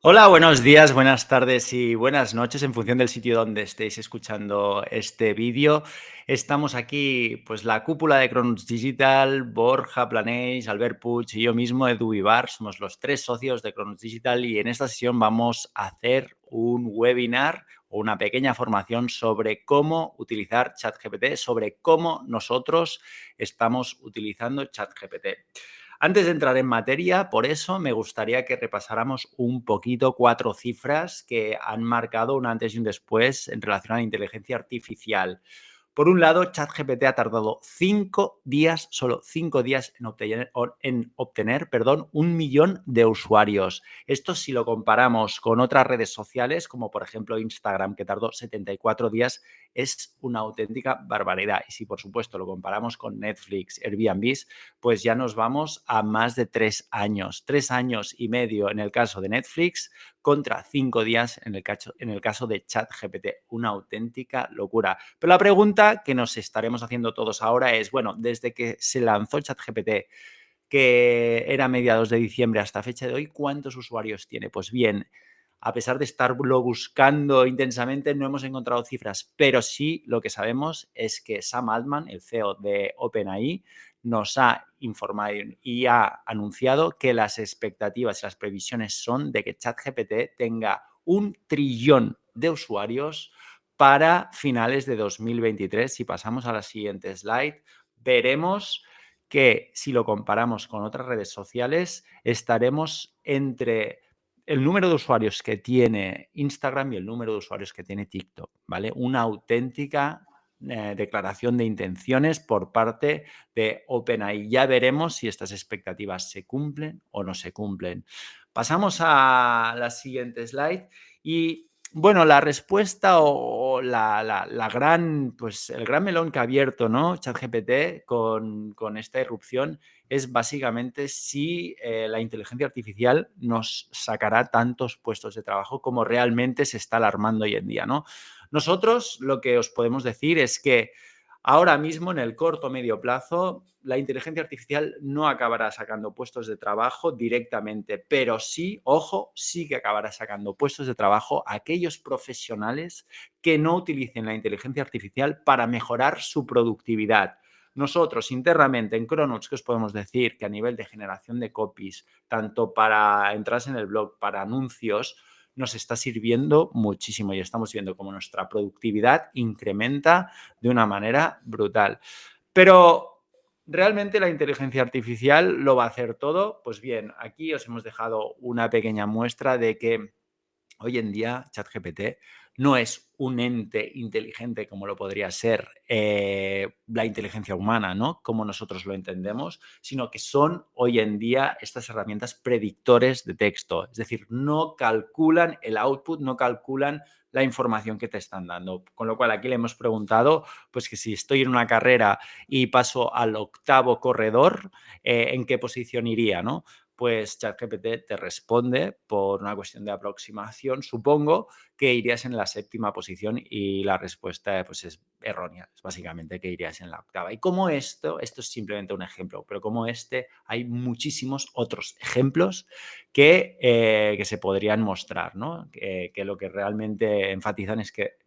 Hola, buenos días, buenas tardes y buenas noches en función del sitio donde estéis escuchando este vídeo. Estamos aquí, pues la cúpula de Cronos Digital, Borja Planeix, Albert Puig y yo mismo, Edu Vivar, somos los tres socios de Cronos Digital y en esta sesión vamos a hacer un webinar o una pequeña formación sobre cómo utilizar ChatGPT, sobre cómo nosotros estamos utilizando ChatGPT. Antes de entrar en materia, por eso me gustaría que repasáramos un poquito 4 cifras que han marcado un antes y un después en relación a la inteligencia artificial. Por un lado, ChatGPT ha tardado 5 días, solo 5 días en obtener 1 millón de usuarios. Esto si lo comparamos con otras redes sociales, como por ejemplo Instagram, que tardó 74 días, es una auténtica barbaridad. Y si por supuesto lo comparamos con Netflix, Airbnb, pues ya nos vamos a más de 3 años. 3 años y medio en el caso de Netflix contra 5 días en el caso de ChatGPT. Una auténtica locura. Pero la pregunta que nos estaremos haciendo todos ahora es, bueno, desde que se lanzó ChatGPT, que era mediados de diciembre hasta fecha de hoy, ¿cuántos usuarios tiene? Pues bien, a pesar de estarlo buscando intensamente, no hemos encontrado cifras, pero sí lo que sabemos es que Sam Altman, el CEO de OpenAI, nos ha informado y ha anunciado que las expectativas y las previsiones son de que ChatGPT tenga 1 trillón de usuarios para finales de 2023. Si pasamos a la siguiente slide, veremos que si lo comparamos con otras redes sociales, estaremos entre el número de usuarios que tiene Instagram y el número de usuarios que tiene TikTok, ¿vale? Una auténtica declaración de intenciones por parte de OpenAI. Ya veremos si estas expectativas se cumplen o no se cumplen. Pasamos a la siguiente slide y bueno, la respuesta o la gran, pues el gran melón que ha abierto, ¿no? ChatGPT con esta irrupción es básicamente si la inteligencia artificial nos sacará tantos puestos de trabajo como realmente se está alarmando hoy en día, ¿no? Nosotros lo que os podemos decir es que ahora mismo, en el corto o medio plazo, la inteligencia artificial no acabará sacando puestos de trabajo directamente, pero sí, ojo, sí que acabará sacando puestos de trabajo a aquellos profesionales que no utilicen la inteligencia artificial para mejorar su productividad. Nosotros internamente en Cronuts, ¿qué os podemos decir? Que a nivel de generación de copies, tanto para entradas en el blog, para anuncios, nos está sirviendo muchísimo y estamos viendo cómo nuestra productividad incrementa de una manera brutal. Pero, ¿realmente la inteligencia artificial lo va a hacer todo? Pues bien, aquí os hemos dejado una pequeña muestra de que hoy en día ChatGPT no es un ente inteligente como lo podría ser la inteligencia humana, ¿no? Como nosotros lo entendemos, sino que son hoy en día estas herramientas predictores de texto. Es decir, no calculan el output, no calculan la información que te están dando. Con lo cual aquí le hemos preguntado, pues que si estoy en una carrera y paso al octavo corredor, ¿en qué posición iría, no? Pues ChatGPT te responde por una cuestión de aproximación, supongo que irías en la séptima posición y la respuesta pues es errónea, es básicamente que irías en la octava. Y como esto es simplemente un ejemplo, pero como este hay muchísimos otros ejemplos que se podrían mostrar, ¿no? Que lo que realmente enfatizan es que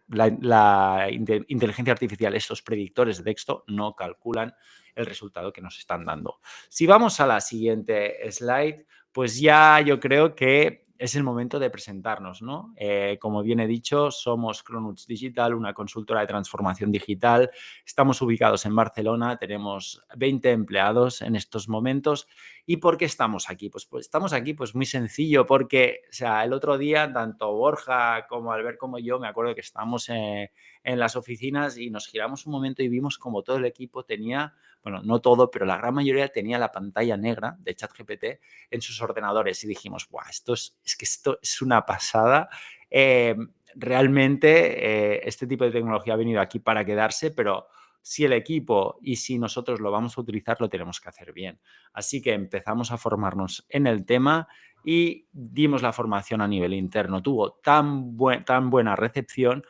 la inteligencia artificial, estos predictores de texto, no calculan el resultado que nos están dando. Si vamos a la siguiente slide, pues ya yo creo que es el momento de presentarnos, ¿no? Como bien he dicho, somos Cronuts Digital, una consultora de transformación digital. Estamos ubicados en Barcelona, tenemos 20 empleados en estos momentos. ¿Y por qué estamos aquí? Pues estamos aquí pues muy sencillo, porque o sea, el otro día tanto Borja como Albert como yo, me acuerdo que estábamos en las oficinas y nos giramos un momento y vimos como todo el equipo tenía, bueno, no todo, pero la gran mayoría tenía la pantalla negra de ChatGPT en sus ordenadores y dijimos, ¡buah! Esto es una pasada. Eh, realmente este tipo de tecnología ha venido aquí para quedarse, pero si el equipo y si nosotros lo vamos a utilizar, lo tenemos que hacer bien. Así que empezamos a formarnos en el tema y dimos la formación a nivel interno. Tuvo tan buena recepción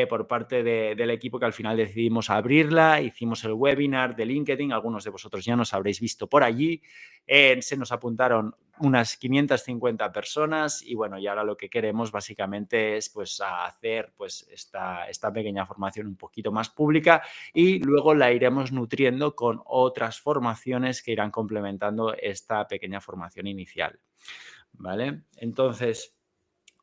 por parte del equipo que al final decidimos abrirla, hicimos el webinar de LinkedIn, algunos de vosotros ya nos habréis visto por allí, se nos apuntaron unas 550 personas y bueno, y ahora lo que queremos básicamente es pues hacer pues esta pequeña formación un poquito más pública y luego la iremos nutriendo con otras formaciones que irán complementando esta pequeña formación inicial, ¿vale? Entonces,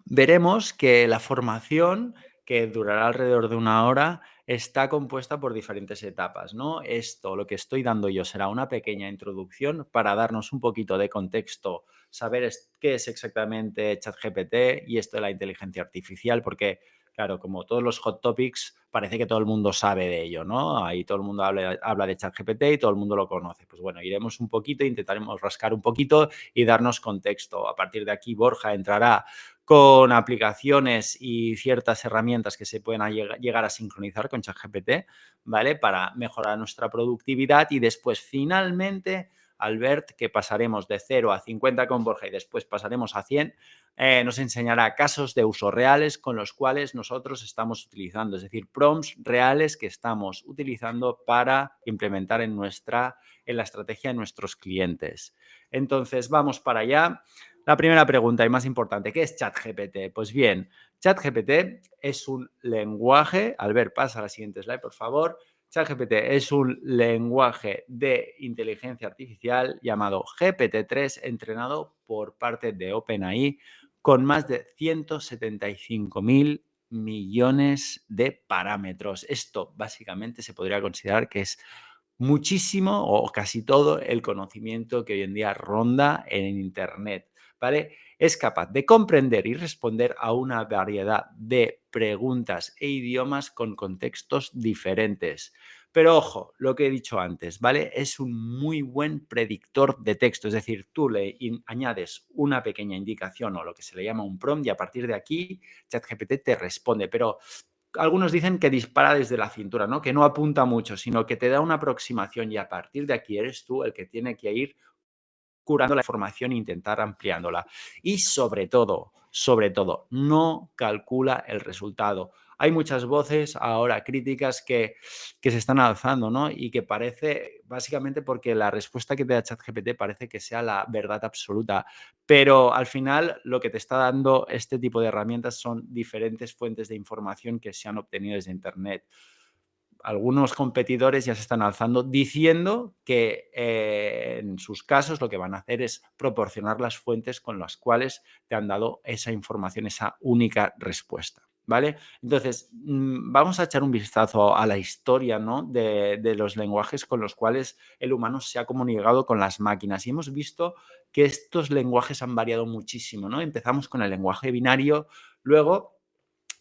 veremos que la formación, que durará alrededor de una hora, está compuesta por diferentes etapas, ¿no? Esto, lo que estoy dando yo, será una pequeña introducción para darnos un poquito de contexto, saber qué es exactamente ChatGPT y esto de la inteligencia artificial, porque, claro, como todos los hot topics, parece que todo el mundo sabe de ello, ¿no? Ahí todo el mundo habla de ChatGPT y todo el mundo lo conoce. Pues bueno, iremos un poquito, intentaremos rascar un poquito y darnos contexto. A partir de aquí, Borja entrará con aplicaciones y ciertas herramientas que se pueden llegar a sincronizar con ChatGPT, ¿vale? Para mejorar nuestra productividad y después finalmente, Albert, que pasaremos de 0 a 50 con Borja y después pasaremos a 100, nos enseñará casos de uso reales con los cuales nosotros estamos utilizando, es decir, prompts reales que estamos utilizando para implementar en la estrategia de nuestros clientes. Entonces, vamos para allá. La primera pregunta y más importante, ¿qué es ChatGPT? Pues bien, ChatGPT es un lenguaje, Albert, pasa a la siguiente slide, por favor. ChatGPT es un lenguaje de inteligencia artificial llamado GPT-3 entrenado por parte de OpenAI con más de 175.000 millones de parámetros. Esto básicamente se podría considerar que es muchísimo o casi todo el conocimiento que hoy en día ronda en Internet, ¿vale? Es capaz de comprender y responder a una variedad de preguntas e idiomas con contextos diferentes. Pero ojo, lo que he dicho antes, ¿vale? Es un muy buen predictor de texto, es decir, tú le añades una pequeña indicación o lo que se le llama un prompt y a partir de aquí ChatGPT te responde, pero algunos dicen que dispara desde la cintura, ¿no? Que no apunta mucho, sino que te da una aproximación y a partir de aquí eres tú el que tiene que ir curando la información e intentar ampliándola. Y sobre todo, no calcula el resultado. Hay muchas voces ahora críticas que se están alzando, ¿no? Y que parece, básicamente porque la respuesta que te da ChatGPT parece que sea la verdad absoluta. Pero al final lo que te está dando este tipo de herramientas son diferentes fuentes de información que se han obtenido desde Internet. Algunos competidores ya se están alzando diciendo que en sus casos lo que van a hacer es proporcionar las fuentes con las cuales te han dado esa información, esa única respuesta. ¿Vale? Entonces, vamos a echar un vistazo a la historia, ¿no? de los lenguajes con los cuales el humano se ha comunicado con las máquinas. Y hemos visto que estos lenguajes han variado muchísimo, ¿no? Empezamos con el lenguaje binario, luego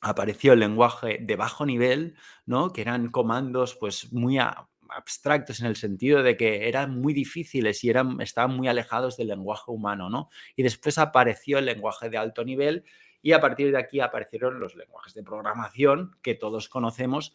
apareció el lenguaje de bajo nivel, ¿no? Que eran comandos pues muy abstractos en el sentido de que eran muy difíciles y estaban muy alejados del lenguaje humano, ¿no? Y después apareció el lenguaje de alto nivel y a partir de aquí aparecieron los lenguajes de programación que todos conocemos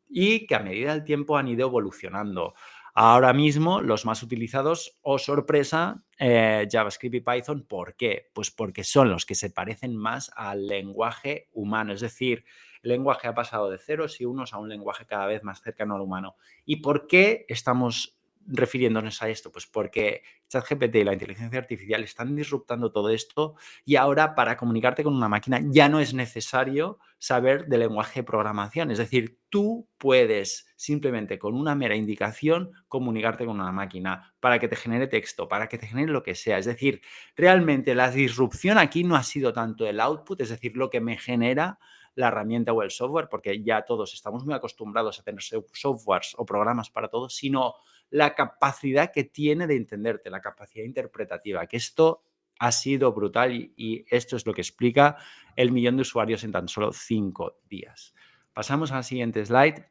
y que a medida del tiempo han ido evolucionando. Ahora mismo los más utilizados, oh sorpresa, JavaScript y Python. ¿Por qué? Pues porque son los que se parecen más al lenguaje humano. Es decir, el lenguaje ha pasado de ceros y unos a un lenguaje cada vez más cercano al humano. ¿Y por qué estamos refiriéndonos a esto? Pues porque ChatGPT y la inteligencia artificial están disruptando todo esto y ahora para comunicarte con una máquina ya no es necesario saber de lenguaje de programación. Es decir, tú puedes simplemente con una mera indicación comunicarte con una máquina para que te genere texto, para que te genere lo que sea. Es decir, realmente la disrupción aquí no ha sido tanto el output, es decir, lo que me genera la herramienta o el software, porque ya todos estamos muy acostumbrados a tener softwares o programas para todo, sino la capacidad que tiene de entenderte, la capacidad interpretativa, que esto ha sido brutal y esto es lo que explica el millón de usuarios en tan solo 5 días. Pasamos al siguiente slide.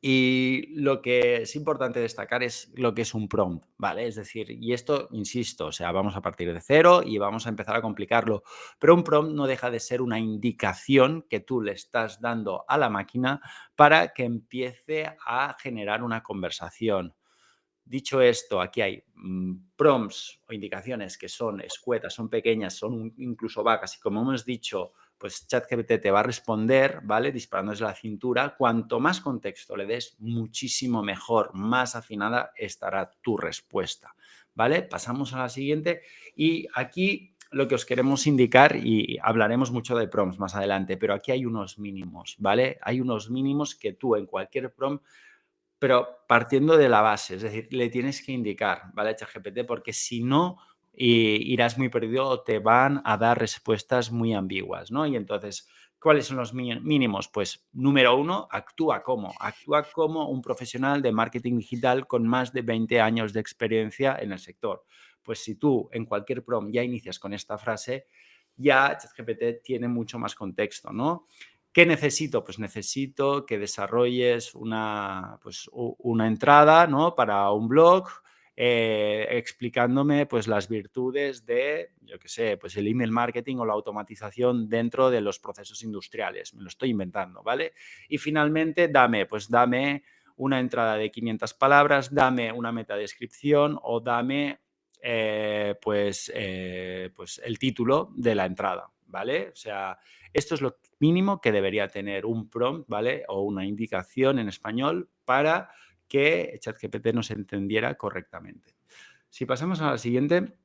Y lo que es importante destacar es lo que es un prompt, ¿vale? Es decir, y esto, insisto, o sea, vamos a partir de cero y vamos a empezar a complicarlo, pero un prompt no deja de ser una indicación que tú le estás dando a la máquina para que empiece a generar una conversación. Dicho esto, aquí hay prompts o indicaciones que son escuetas, son pequeñas, son incluso vagas y como hemos dicho, pues ChatGPT te va a responder, ¿vale? Disparándose la cintura. Cuanto más contexto le des, muchísimo mejor, más afinada estará tu respuesta, ¿vale? Pasamos a la siguiente y aquí lo que os queremos indicar, y hablaremos mucho de prompts más adelante, pero aquí hay unos mínimos, ¿vale? Hay unos mínimos que tú en cualquier prompt, pero partiendo de la base, es decir, le tienes que indicar, ¿vale? A ChatGPT, porque si no, irás muy perdido o te van a dar respuestas muy ambiguas, ¿no? Y entonces, ¿cuáles son los mínimos? Pues número uno, actúa como un profesional de marketing digital con más de 20 años de experiencia en el sector. Pues si tú en cualquier prompt ya inicias con esta frase, ya ChatGPT tiene mucho más contexto, ¿no? ¿Qué necesito? Pues necesito que desarrolles una entrada, ¿no? Para un blog, explicándome pues, las virtudes de, yo qué sé, pues el email marketing o la automatización dentro de los procesos industriales. Me lo estoy inventando, ¿vale? Y finalmente, dame una entrada de 500 palabras, dame una metadescripción o dame pues el título de la entrada, ¿vale? O sea, esto es lo mínimo que debería tener un prompt, ¿vale? O una indicación en español para que ChatGPT nos entendiera correctamente. Si pasamos a la siguiente,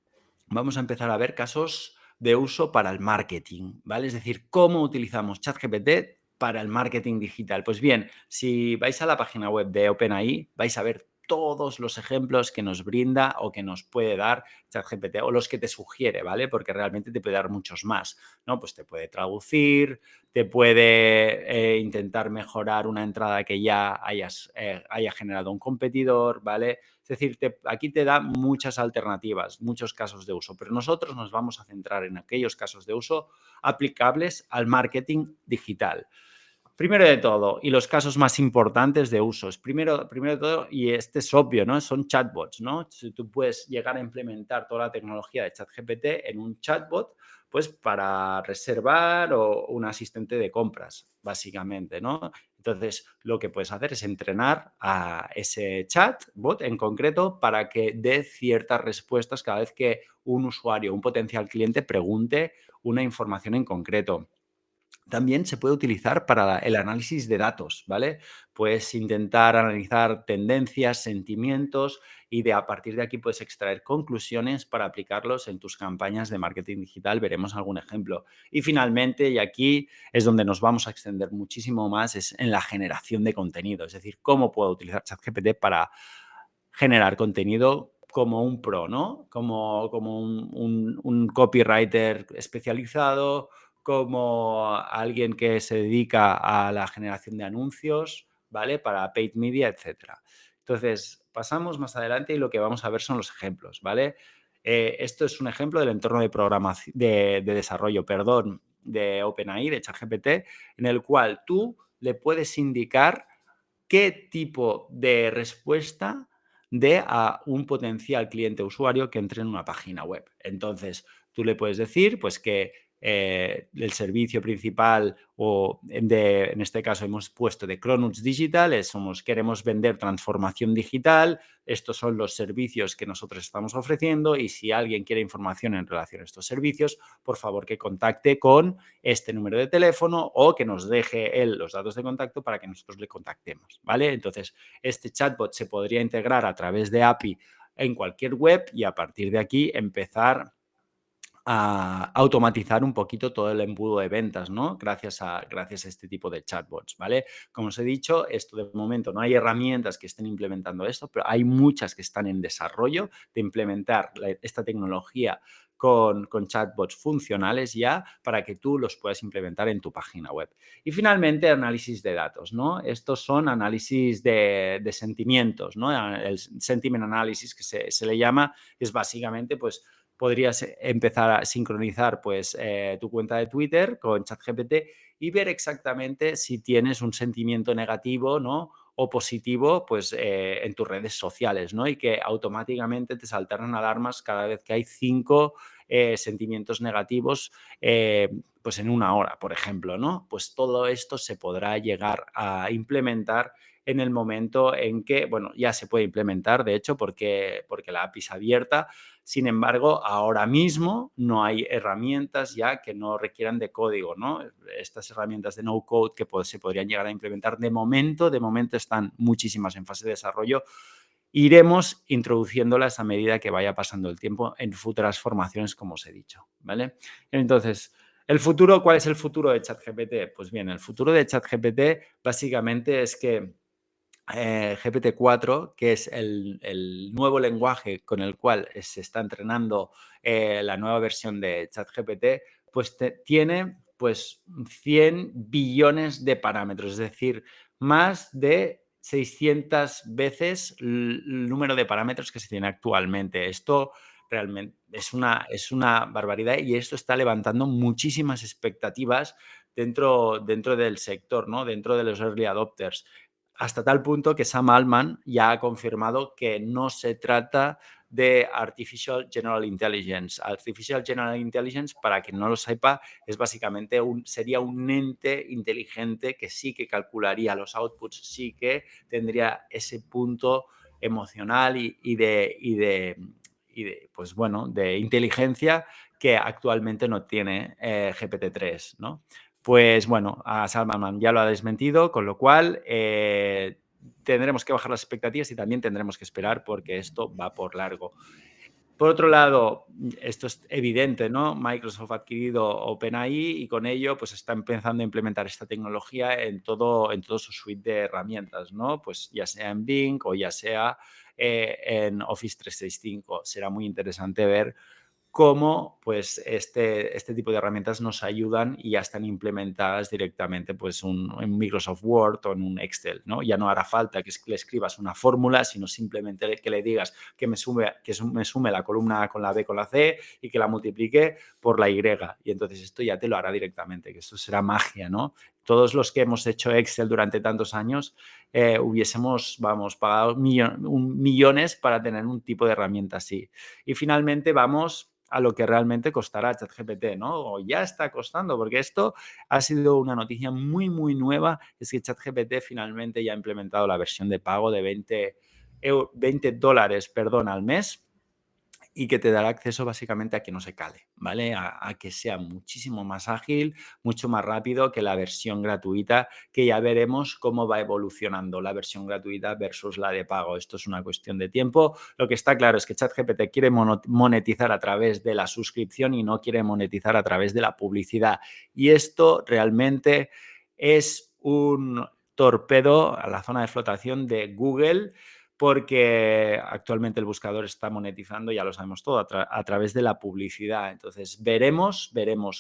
vamos a empezar a ver casos de uso para el marketing, ¿vale? Es decir, cómo utilizamos ChatGPT para el marketing digital. Pues bien, si vais a la página web de OpenAI, vais a ver todos los ejemplos que nos brinda o que nos puede dar ChatGPT o los que te sugiere, ¿vale? Porque realmente te puede dar muchos más, ¿no? Pues te puede traducir, te puede intentar mejorar una entrada que ya haya generado un competidor, ¿vale? Es decir, aquí te da muchas alternativas, muchos casos de uso, pero nosotros nos vamos a centrar en aquellos casos de uso aplicables al marketing digital. Primero de todo, y los casos más importantes de usos. Primero de todo, y este es obvio, ¿no? Son chatbots, ¿no? Si tú puedes llegar a implementar toda la tecnología de ChatGPT en un chatbot, pues para reservar o un asistente de compras, básicamente, ¿no? Entonces, lo que puedes hacer es entrenar a ese chatbot en concreto para que dé ciertas respuestas cada vez que un usuario, un potencial cliente pregunte una información en concreto. También se puede utilizar para el análisis de datos, ¿vale? Puedes intentar analizar tendencias, sentimientos y a partir de aquí puedes extraer conclusiones para aplicarlos en tus campañas de marketing digital. Veremos algún ejemplo. Y finalmente, y aquí es donde nos vamos a extender muchísimo más, es en la generación de contenido. Es decir, cómo puedo utilizar ChatGPT para generar contenido como un pro, ¿no? Como un copywriter especializado, como alguien que se dedica a la generación de anuncios, ¿vale? Para paid media, etcétera. Entonces, pasamos más adelante y lo que vamos a ver son los ejemplos, ¿vale? Esto es un ejemplo del entorno de programación, de desarrollo, perdón, de OpenAI, de ChatGPT, en el cual tú le puedes indicar qué tipo de respuesta dé a un potencial cliente usuario que entre en una página web. Entonces, tú le puedes decir pues, que el servicio principal o en este caso hemos puesto de Cronuts Digital, queremos vender transformación digital, estos son los servicios que nosotros estamos ofreciendo y si alguien quiere información en relación a estos servicios, por favor que contacte con este número de teléfono o que nos deje él los datos de contacto para que nosotros le contactemos, ¿vale? Entonces, este chatbot se podría integrar a través de API en cualquier web y a partir de aquí empezar a automatizar un poquito todo el embudo de ventas, ¿no? Gracias a este tipo de chatbots, ¿vale? Como os he dicho, esto de momento no hay herramientas que estén implementando esto, pero hay muchas que están en desarrollo de implementar esta tecnología con chatbots funcionales ya para que tú los puedas implementar en tu página web. Y finalmente, análisis de datos, ¿no? Estos son análisis de sentimientos, ¿no? El sentiment analysis que se le llama, es básicamente, pues, podrías empezar a sincronizar pues, tu cuenta de Twitter con ChatGPT y ver exactamente si tienes un sentimiento negativo, ¿no? O positivo pues, en tus redes sociales, ¿no? Y que automáticamente te saltaran alarmas cada vez que hay 5 sentimientos negativos pues en una hora, por ejemplo, ¿no? Pues todo esto se podrá llegar a implementar en el momento en que, bueno, ya se puede implementar, de hecho, porque la API es abierta. Sin embargo, ahora mismo no hay herramientas ya que no requieran de código, ¿no? Estas herramientas de no code que se podrían llegar a implementar de momento están muchísimas en fase de desarrollo iremos introduciéndolas a medida que vaya pasando el tiempo en futuras formaciones, como os he dicho, ¿vale? Entonces, ¿el futuro? ¿Cuál es el futuro de ChatGPT? Pues bien, el futuro de ChatGPT básicamente es que GPT-4, que es el nuevo lenguaje con el cual se está entrenando la nueva versión de ChatGPT, pues tiene pues 100 billones de parámetros, es decir, más de 600 veces el número de parámetros que se tiene actualmente. Esto realmente es una barbaridad y esto está levantando muchísimas expectativas dentro del sector, ¿no? Dentro de los early adopters. Hasta tal punto que Sam Altman ya ha confirmado que no se trata de Artificial General Intelligence. Artificial General Intelligence, para quien no lo sepa, es básicamente sería un ente inteligente que sí que calcularía los outputs, sí que tendría ese punto emocional pues bueno, de inteligencia que actualmente no tiene GPT-3, ¿no? Pues bueno, a Salman ya lo ha desmentido, con lo cual tendremos que bajar las expectativas y también tendremos que esperar porque esto va por largo. Por otro lado, esto es evidente, ¿no? Microsoft ha adquirido OpenAI y con ello pues está empezando a implementar esta tecnología en todo su suite de herramientas, ¿no? Pues ya sea en Bing o ya sea en Office 365. Será muy interesante ver cómo pues, este tipo de herramientas nos ayudan y ya están implementadas directamente pues, en Microsoft Word o en un Excel, ¿no? Ya no hará falta que le escribas una fórmula, sino simplemente que le digas que me sume la columna A con la B con la C y que la multiplique por la Y. Y entonces esto ya te lo hará directamente, que esto será magia, ¿no? Todos los que hemos hecho Excel durante tantos años hubiésemos, pagado millones para tener un tipo de herramienta así. Y finalmente vamos a lo que realmente costará ChatGPT, ¿no? O ya está costando, porque esto ha sido una noticia muy, muy nueva, es que ChatGPT finalmente ya ha implementado la versión de pago de $20, perdón, al mes y que te dará acceso básicamente a que no se cale, ¿vale? A que sea muchísimo más ágil, mucho más rápido que la versión gratuita, que ya veremos cómo va evolucionando la versión gratuita versus la de pago. Esto es una cuestión de tiempo. Lo que está claro es que ChatGPT quiere monetizar a través de la suscripción y no quiere monetizar a través de la publicidad. Y esto realmente es un torpedo a la zona de flotación de Google porque actualmente el buscador está monetizando, ya lo sabemos todo, a través de la publicidad. Entonces, veremos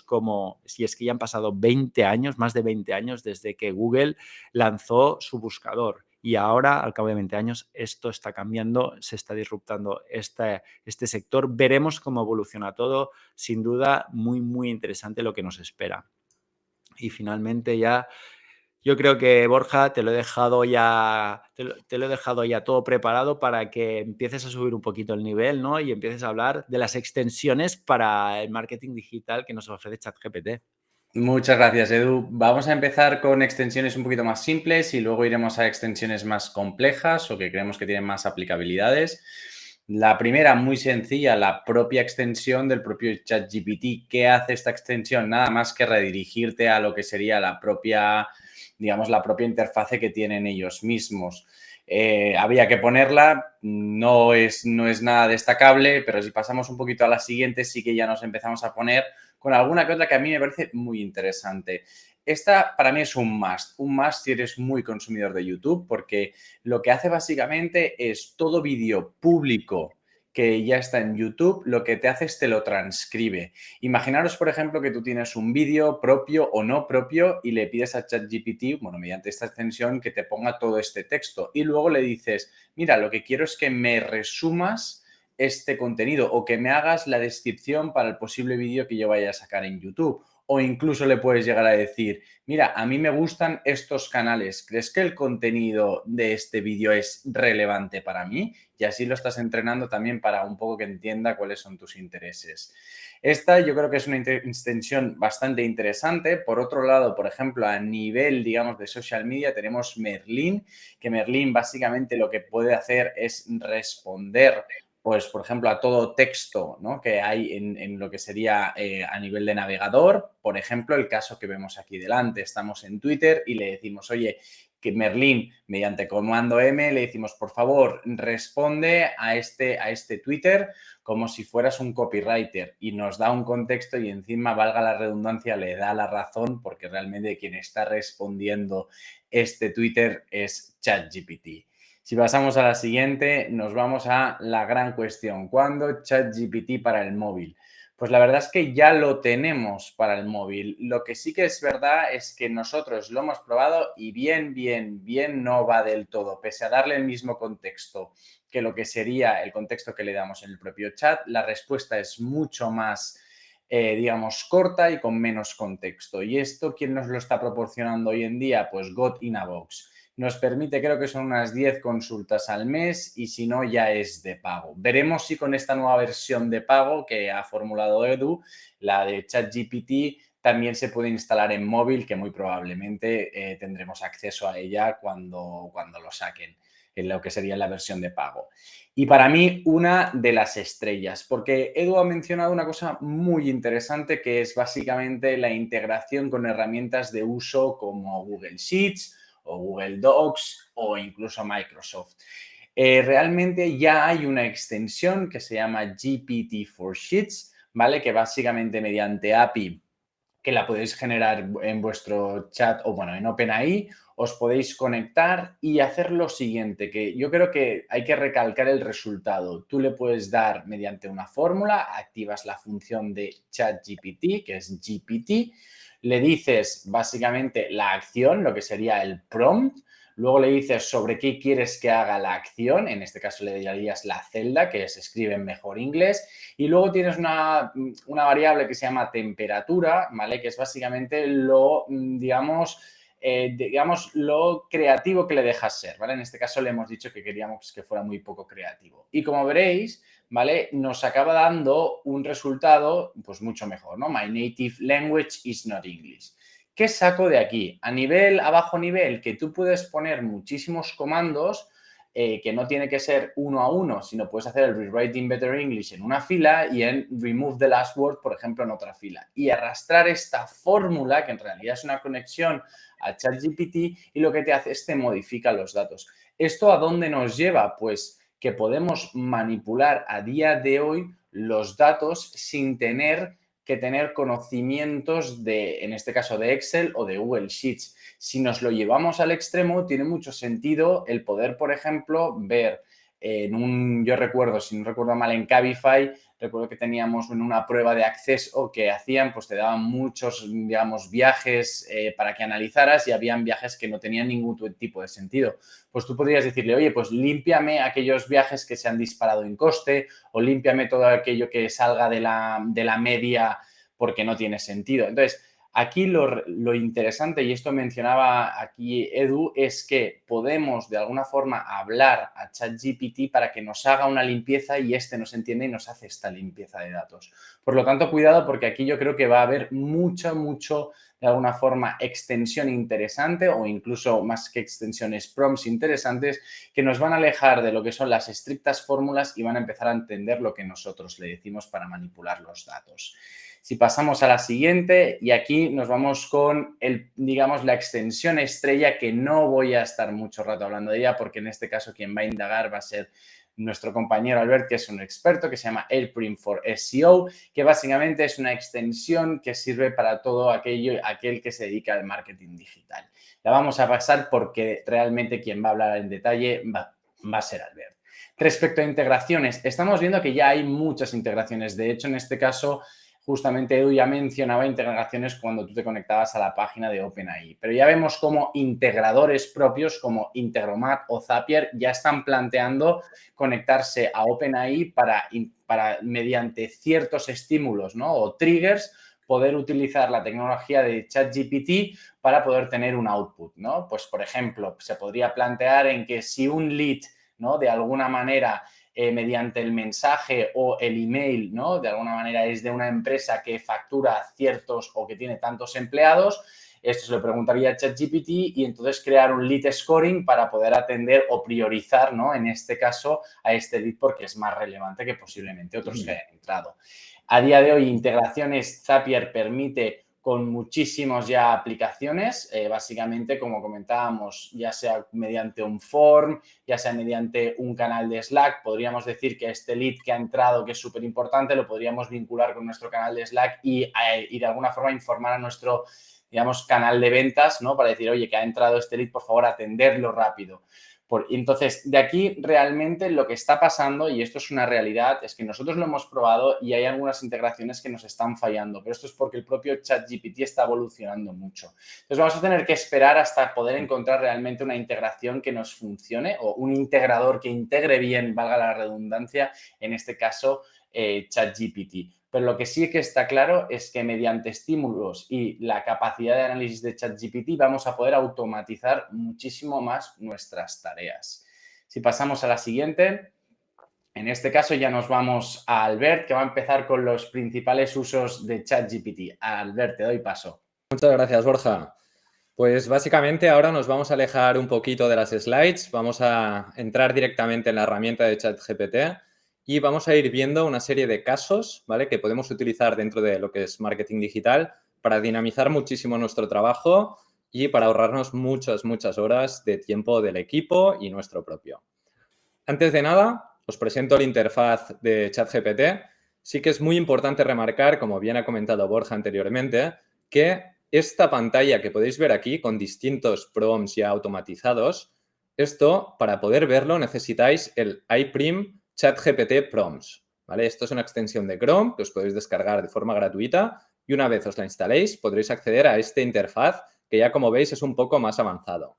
cómo, si es que ya han pasado 20 años, más de 20 años desde que Google lanzó su buscador. Y ahora, al cabo de 20 años, esto está cambiando, se está disruptando este sector. Veremos cómo evoluciona todo. Sin duda, muy, muy interesante lo que nos espera. Y finalmente ya yo creo que, Borja, te lo he dejado ya todo preparado para que empieces a subir un poquito el nivel, ¿no? Y empieces a hablar de las extensiones para el marketing digital que nos ofrece ChatGPT. Muchas gracias, Edu. Vamos a empezar con extensiones un poquito más simples y luego iremos a extensiones más complejas o que creemos que tienen más aplicabilidades. La primera, muy sencilla, la propia extensión del propio ChatGPT. ¿Qué hace esta extensión? Nada más que redirigirte a lo que sería la propia, digamos, la propia interfase que tienen ellos mismos. Había que ponerla, no es nada destacable, pero si pasamos un poquito a la siguiente, sí que ya nos empezamos a poner con alguna que otra que a mí me parece muy interesante. Esta para mí es un must si eres muy consumidor de YouTube, porque lo que hace básicamente es todo vídeo público que ya está en YouTube, lo que te hace es te lo transcribe. Imaginaros, por ejemplo, que tú tienes un vídeo propio o no propio y le pides a ChatGPT, bueno, mediante esta extensión, que te ponga todo este texto y luego le dices, mira, lo que quiero es que me resumas este contenido o que me hagas la descripción para el posible vídeo que yo vaya a sacar en YouTube. O incluso le puedes llegar a decir, mira, a mí me gustan estos canales, ¿crees que el contenido de este vídeo es relevante para mí? Y así lo estás entrenando también para un poco que entienda cuáles son tus intereses. Esta yo creo que es una extensión bastante interesante. Por otro lado, por ejemplo, a nivel, digamos, de social media tenemos Merlin, que Merlin básicamente lo que puede hacer es responder pues, por ejemplo, a todo texto, ¿no?, que hay en lo que sería a nivel de navegador. Por ejemplo, el caso que vemos aquí delante. Estamos en Twitter y le decimos, oye, que Merlín, mediante comando M, le decimos, por favor, responde a este Twitter como si fueras un copywriter, y nos da un contexto y encima, valga la redundancia, le da la razón, porque realmente quien está respondiendo este Twitter es ChatGPT. Si pasamos a la siguiente, nos vamos a la gran cuestión. ¿Cuándo ChatGPT para el móvil? Pues la verdad es que ya lo tenemos para el móvil. Lo que sí que es verdad es que nosotros lo hemos probado y bien no va del todo. Pese a darle el mismo contexto que lo que sería el contexto que le damos en el propio chat, la respuesta es mucho más, digamos, corta y con menos contexto. ¿Y esto quién nos lo está proporcionando hoy en día? Pues Got in a Box. Nos permite, creo que son unas 10 consultas al mes, y si no, ya es de pago. Veremos si con esta nueva versión de pago que ha formulado Edu, la de ChatGPT, también se puede instalar en móvil, que muy probablemente tendremos acceso a ella cuando lo saquen, en lo que sería la versión de pago. Y para mí, una de las estrellas, porque Edu ha mencionado una cosa muy interesante, que es básicamente la integración con herramientas de uso como Google Sheets o Google Docs o incluso Microsoft. Realmente ya hay una extensión que se llama GPT for Sheets, ¿vale? Que básicamente mediante API, que la podéis generar en vuestro chat o, bueno, en OpenAI, os podéis conectar y hacer lo siguiente, que yo creo que hay que recalcar el resultado. Tú le puedes dar mediante una fórmula, activas la función de ChatGPT, que es GPT, le dices básicamente la acción, lo que sería el prompt, luego le dices sobre qué quieres que haga la acción, en este caso le darías la celda, que se escribe en mejor inglés, y luego tienes una variable que se llama temperatura, ¿vale? Que es básicamente lo, digamos, lo creativo que le dejas ser, ¿vale? En este caso le hemos dicho que queríamos que fuera muy poco creativo. Y como veréis, ¿vale?, nos acaba dando un resultado pues mucho mejor, ¿no? My native language is not English. ¿Qué saco de aquí? A bajo nivel, que tú puedes poner muchísimos comandos, que no tiene que ser uno a uno, sino puedes hacer el Rewriting Better English en una fila y en Remove the Last Word, por ejemplo, en otra fila. Y arrastrar esta fórmula, que en realidad es una conexión a ChatGPT, y lo que te hace es te modifica los datos. ¿Esto a dónde nos lleva? Pues que podemos manipular a día de hoy los datos sin tener que tener conocimientos de, en este caso, de Excel o de Google Sheets. Si nos lo llevamos al extremo, tiene mucho sentido el poder, por ejemplo, ver yo recuerdo, si no recuerdo mal, en Cabify, recuerdo que teníamos una prueba de acceso que hacían, pues te daban muchos, digamos, viajes para que analizaras, y habían viajes que no tenían ningún tipo de sentido. Pues tú podrías decirle, oye, pues límpiame aquellos viajes que se han disparado en coste, o límpiame todo aquello que salga de la media porque no tiene sentido. Entonces, aquí lo interesante, y esto mencionaba aquí Edu, es que podemos de alguna forma hablar a ChatGPT para que nos haga una limpieza, y este nos entiende y nos hace esta limpieza de datos. Por lo tanto, cuidado, porque aquí yo creo que va a haber mucho, de alguna forma, extensión interesante, o incluso más que extensiones, prompts interesantes, que nos van a alejar de lo que son las estrictas fórmulas y van a empezar a entender lo que nosotros le decimos para manipular los datos. Si pasamos a la siguiente, y aquí nos vamos con digamos, la extensión estrella, que no voy a estar mucho rato hablando de ella, porque en este caso quien va a indagar va a ser nuestro compañero Albert, que es un experto, que se llama AirPrint for SEO, que básicamente es una extensión que sirve para todo aquel que se dedica al marketing digital. La vamos a pasar porque realmente quien va a hablar en detalle va a ser Albert. Respecto a integraciones, estamos viendo que ya hay muchas integraciones. De hecho, en este caso, justamente Edu ya mencionaba integraciones cuando tú te conectabas a la página de OpenAI, pero ya vemos cómo integradores propios como Integromat o Zapier ya están planteando conectarse a OpenAI para mediante ciertos estímulos, ¿no?, o triggers, poder utilizar la tecnología de ChatGPT para poder tener un output, ¿no? Pues, por ejemplo, se podría plantear en que si un lead, ¿no?, de alguna manera, mediante el mensaje o el email, ¿no?, de alguna manera es de una empresa que factura ciertos o que tiene tantos empleados, esto se lo preguntaría a ChatGPT y entonces crear un lead scoring para poder atender o priorizar, ¿no? En este caso, a este lead porque es más relevante que posiblemente otros que hayan entrado. A día de hoy, integraciones Zapier permite con muchísimas ya aplicaciones, básicamente, como comentábamos, ya sea mediante un form, ya sea mediante un canal de Slack, podríamos decir que este lead que ha entrado, que es súper importante, lo podríamos vincular con nuestro canal de Slack y de alguna forma informar a nuestro, digamos, canal de ventas, ¿no? Para decir, oye, que ha entrado este lead, por favor, atenderlo rápido. Entonces, de aquí realmente lo que está pasando, y esto es una realidad, es que nosotros lo hemos probado y hay algunas integraciones que nos están fallando, pero esto es porque el propio ChatGPT está evolucionando mucho. Entonces, vamos a tener que esperar hasta poder encontrar realmente una integración que nos funcione o un integrador que integre bien, valga la redundancia, en este caso, ChatGPT. Pero lo que sí que está claro es que mediante estímulos y la capacidad de análisis de ChatGPT vamos a poder automatizar muchísimo más nuestras tareas. Si pasamos a la siguiente, en este caso ya nos vamos a Albert, que va a empezar con los principales usos de ChatGPT. Albert, te doy paso. Muchas gracias, Borja. Pues básicamente ahora nos vamos a alejar un poquito de las slides, vamos a entrar directamente en la herramienta de ChatGPT y vamos a ir viendo una serie de casos, ¿vale? Que podemos utilizar dentro de lo que es marketing digital para dinamizar muchísimo nuestro trabajo y para ahorrarnos muchas horas de tiempo del equipo y nuestro propio. Antes de nada, os presento la interfaz de ChatGPT. Sí que es muy importante remarcar, como bien ha comentado Borja anteriormente, que esta pantalla que podéis ver aquí con distintos prompts ya automatizados, esto, para poder verlo, necesitáis el iPrim ChatGPT Prompts, ¿vale? Esto es una extensión de Chrome que os podéis descargar de forma gratuita y una vez os la instaléis podréis acceder a esta interfaz que ya, como veis, es un poco más avanzado.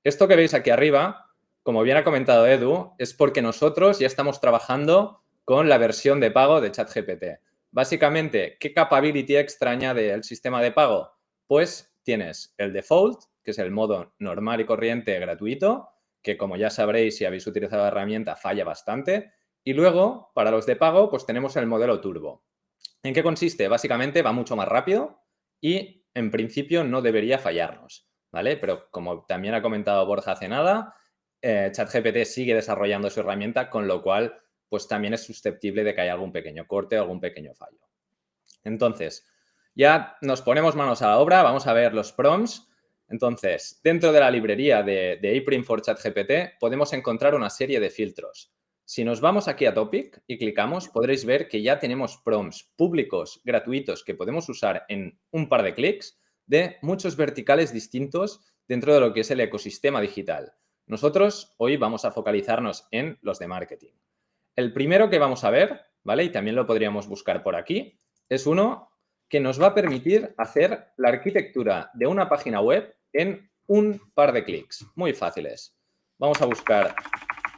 Esto que veis aquí arriba, como bien ha comentado Edu, es porque nosotros ya estamos trabajando con la versión de pago de ChatGPT. Básicamente, ¿qué capability extra añade el sistema de pago? Pues tienes el default, que es el modo normal y corriente gratuito, que como ya sabréis si habéis utilizado la herramienta falla bastante. Y luego, para los de pago, pues tenemos el modelo turbo. ¿En qué consiste? Básicamente va mucho más rápido y en principio no debería fallarnos, ¿vale? Pero como también ha comentado Borja hace nada, ChatGPT sigue desarrollando su herramienta, con lo cual pues también es susceptible de que haya algún pequeño corte o algún pequeño fallo. Entonces, ya nos ponemos manos a la obra, vamos a ver los prompts. Entonces, dentro de la librería de iPrim for ChatGPT podemos encontrar una serie de filtros. Si nos vamos aquí a Topic y clicamos, podréis ver que ya tenemos prompts públicos, gratuitos, que podemos usar en un par de clics de muchos verticales distintos dentro de lo que es el ecosistema digital. Nosotros hoy vamos a focalizarnos en los de marketing. El primero que vamos a ver, ¿vale? Y también lo podríamos buscar por aquí, es uno que nos va a permitir hacer la arquitectura de una página web en un par de clics, muy fáciles. Vamos a buscar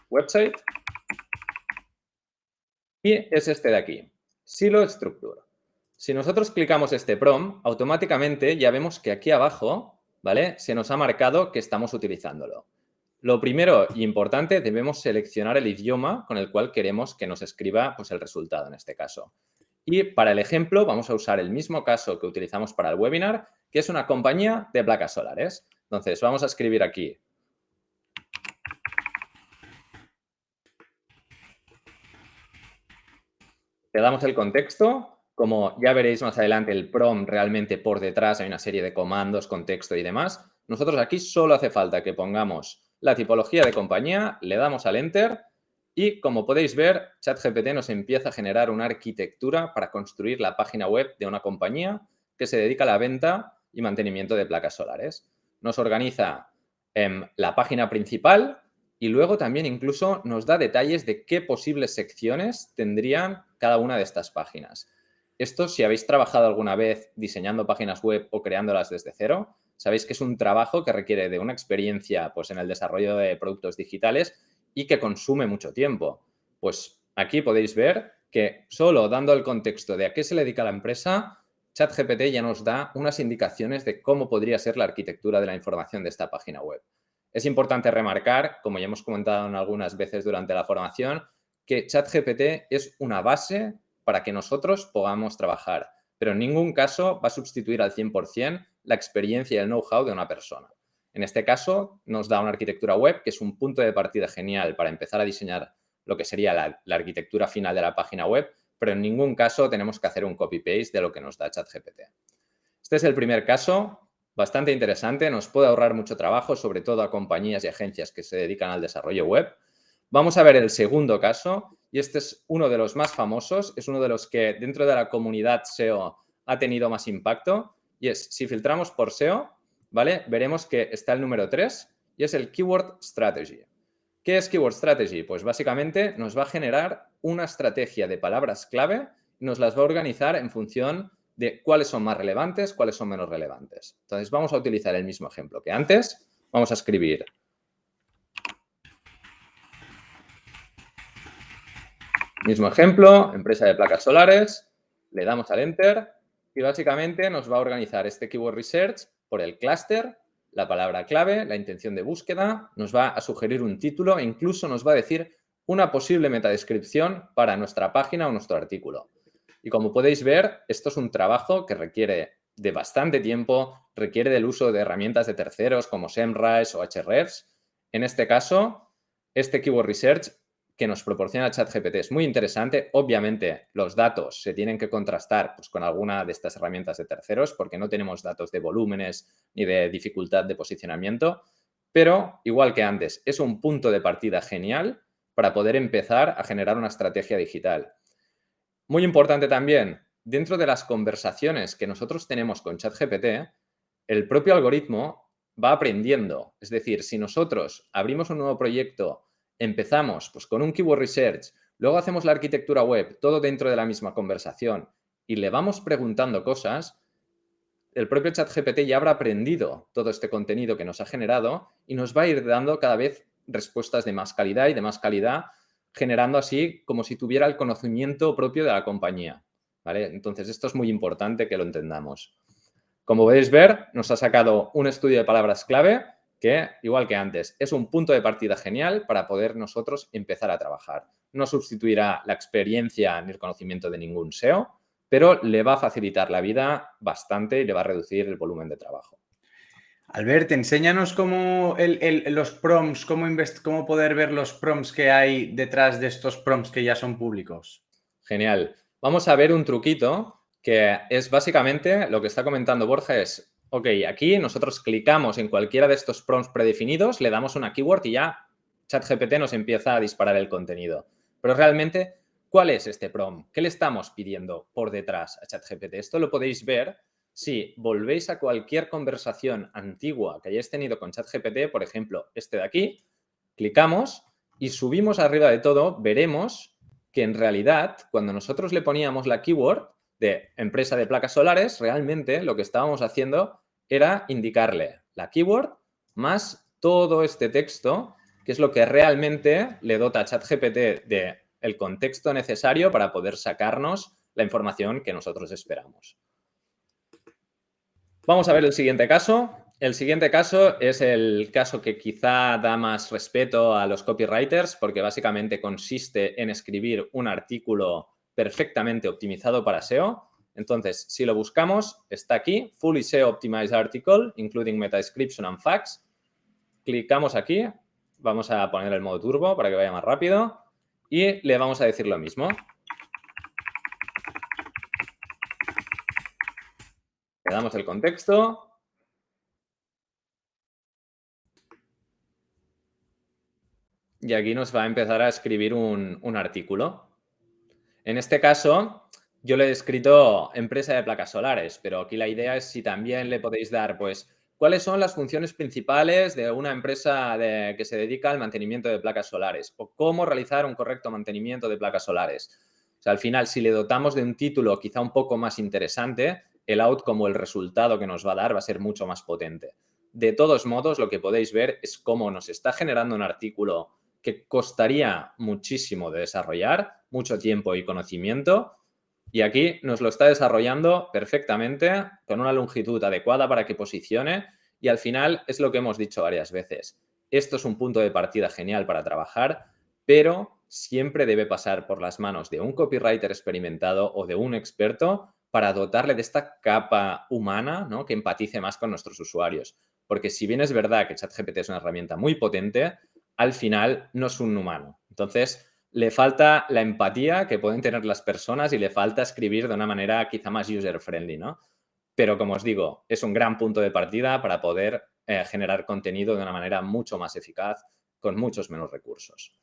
website y es este de aquí, Silo Structure. Si nosotros clicamos este prompt, automáticamente ya vemos que aquí abajo, ¿vale? Se nos ha marcado que estamos utilizándolo. Lo primero y importante, debemos seleccionar el idioma con el cual queremos que nos escriba pues, el resultado en este caso. Y para el ejemplo vamos a usar el mismo caso que utilizamos para el webinar, que es una compañía de placas solares. Entonces vamos a escribir aquí. Le damos el contexto. Como ya veréis más adelante, el prompt realmente por detrás hay una serie de comandos, contexto y demás. Nosotros aquí solo hace falta que pongamos la tipología de compañía, le damos al Enter y, como podéis ver, ChatGPT nos empieza a generar una arquitectura para construir la página web de una compañía que se dedica a la venta y mantenimiento de placas solares. Nos organiza la página principal y luego también incluso nos da detalles de qué posibles secciones tendrían cada una de estas páginas. Esto, si habéis trabajado alguna vez diseñando páginas web o creándolas desde cero, sabéis que es un trabajo que requiere de una experiencia pues, en el desarrollo de productos digitales y que consume mucho tiempo. Pues aquí podéis ver que solo dando el contexto de a qué se le dedica la empresa, ChatGPT ya nos da unas indicaciones de cómo podría ser la arquitectura de la información de esta página web. Es importante remarcar, como ya hemos comentado en algunas veces durante la formación, que ChatGPT es una base para que nosotros podamos trabajar, pero en ningún caso va a sustituir al 100% la experiencia y el know-how de una persona. En este caso, nos da una arquitectura web que es un punto de partida genial para empezar a diseñar lo que sería la arquitectura final de la página web, pero en ningún caso tenemos que hacer un copy-paste de lo que nos da ChatGPT. Este es el primer caso, bastante interesante, nos puede ahorrar mucho trabajo, sobre todo a compañías y agencias que se dedican al desarrollo web. Vamos a ver el segundo caso, y este es uno de los más famosos, es uno de los que dentro de la comunidad SEO ha tenido más impacto, y es, si filtramos por SEO, ¿vale? Veremos que está el número 3 y es el Keyword Strategy. ¿Qué es Keyword Strategy? Pues básicamente nos va a generar una estrategia de palabras clave y nos las va a organizar en función de cuáles son más relevantes, cuáles son menos relevantes. Entonces vamos a utilizar el mismo ejemplo que antes. Vamos a escribir mismo ejemplo, empresa de placas solares, le damos al Enter y básicamente nos va a organizar este Keyword Research por el clúster, la palabra clave, la intención de búsqueda, nos va a sugerir un título e incluso nos va a decir una posible metadescripción para nuestra página o nuestro artículo. Y como podéis ver, esto es un trabajo que requiere de bastante tiempo, requiere del uso de herramientas de terceros como SEMrush o Ahrefs. En este caso, este Keyword Research que nos proporciona ChatGPT es muy interesante. Obviamente, los datos se tienen que contrastar pues, con alguna de estas herramientas de terceros porque no tenemos datos de volúmenes ni de dificultad de posicionamiento, pero igual que antes, es un punto de partida genial para poder empezar a generar una estrategia digital. Muy importante también, dentro de las conversaciones que nosotros tenemos con ChatGPT, el propio algoritmo va aprendiendo. Es decir, si nosotros abrimos un nuevo proyecto, empezamos pues, con un keyword research, luego hacemos la arquitectura web, todo dentro de la misma conversación, y le vamos preguntando cosas, el propio ChatGPT ya habrá aprendido todo este contenido que nos ha generado y nos va a ir dando cada vez respuestas de más calidad y de más calidad, generando así como si tuviera el conocimiento propio de la compañía, ¿vale? Entonces, esto es muy importante que lo entendamos. Como podéis ver, nos ha sacado un estudio de palabras clave que, igual que antes, es un punto de partida genial para poder nosotros empezar a trabajar. No sustituirá la experiencia ni el conocimiento de ningún SEO, pero le va a facilitar la vida bastante y le va a reducir el volumen de trabajo. Albert, enséñanos cómo los prompts, cómo poder ver los prompts que hay detrás de estos prompts que ya son públicos. Genial. Vamos a ver un truquito que es básicamente lo que está comentando Borja es, ok, aquí nosotros clicamos en cualquiera de estos prompts predefinidos, le damos una keyword y ya ChatGPT nos empieza a disparar el contenido. Pero realmente, ¿cuál es este prompt? ¿Qué le estamos pidiendo por detrás a ChatGPT? Esto lo podéis ver si volvéis a cualquier conversación antigua que hayáis tenido con ChatGPT, por ejemplo, este de aquí, clicamos y subimos arriba de todo, veremos que en realidad, cuando nosotros le poníamos la keyword de empresa de placas solares, realmente lo que estábamos haciendo era indicarle la keyword más todo este texto, que es lo que realmente le dota a ChatGPT del contexto necesario para poder sacarnos la información que nosotros esperamos. Vamos a ver el siguiente caso. El siguiente caso es el caso que quizá da más respeto a los copywriters porque básicamente consiste en escribir un artículo perfectamente optimizado para SEO. Entonces, si lo buscamos, está aquí, Fully SEO Optimized Article, including Meta Description and Facts. Clicamos aquí, vamos a poner el modo turbo para que vaya más rápido y le vamos a decir lo mismo. Le damos el contexto. Y aquí nos va a empezar a escribir un artículo. En este caso, yo le he escrito empresa de placas solares, pero aquí la idea es si también le podéis dar, pues, cuáles son las funciones principales de una empresa que se dedica al mantenimiento de placas solares o cómo realizar un correcto mantenimiento de placas solares. O sea, al final, si le dotamos de un título quizá un poco más interesante, el outcome o el resultado que nos va a dar va a ser mucho más potente. De todos modos, lo que podéis ver es cómo nos está generando un artículo que costaría muchísimo de desarrollar, mucho tiempo y conocimiento, y aquí nos lo está desarrollando perfectamente con una longitud adecuada para que posicione y al final es lo que hemos dicho varias veces. Esto es un punto de partida genial para trabajar, pero siempre debe pasar por las manos de un copywriter experimentado o de un experto para dotarle de esta capa humana, ¿no?, que empatice más con nuestros usuarios. Porque si bien es verdad que ChatGPT es una herramienta muy potente, al final no es un humano. Entonces, le falta la empatía que pueden tener las personas y le falta escribir de una manera quizá más user-friendly, ¿no? Pero, como os digo, es un gran punto de partida para poder generar contenido de una manera mucho más eficaz, con muchos menos recursos.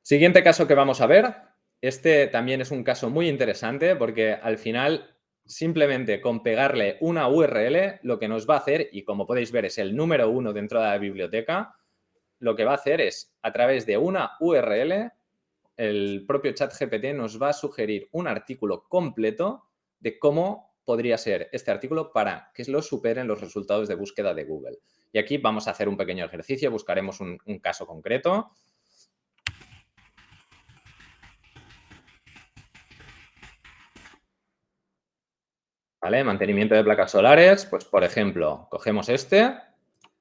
Siguiente caso que vamos a ver. Este también es un caso muy interesante porque al final simplemente con pegarle una URL lo que nos va a hacer, y como podéis ver es el número 1 dentro de la biblioteca, lo que va a hacer es a través de una URL el propio ChatGPT nos va a sugerir un artículo completo de cómo podría ser este artículo para que lo superen los resultados de búsqueda de Google. Y aquí vamos a hacer un pequeño ejercicio, buscaremos un caso concreto. ¿Vale? Mantenimiento de placas solares, pues por ejemplo, cogemos este,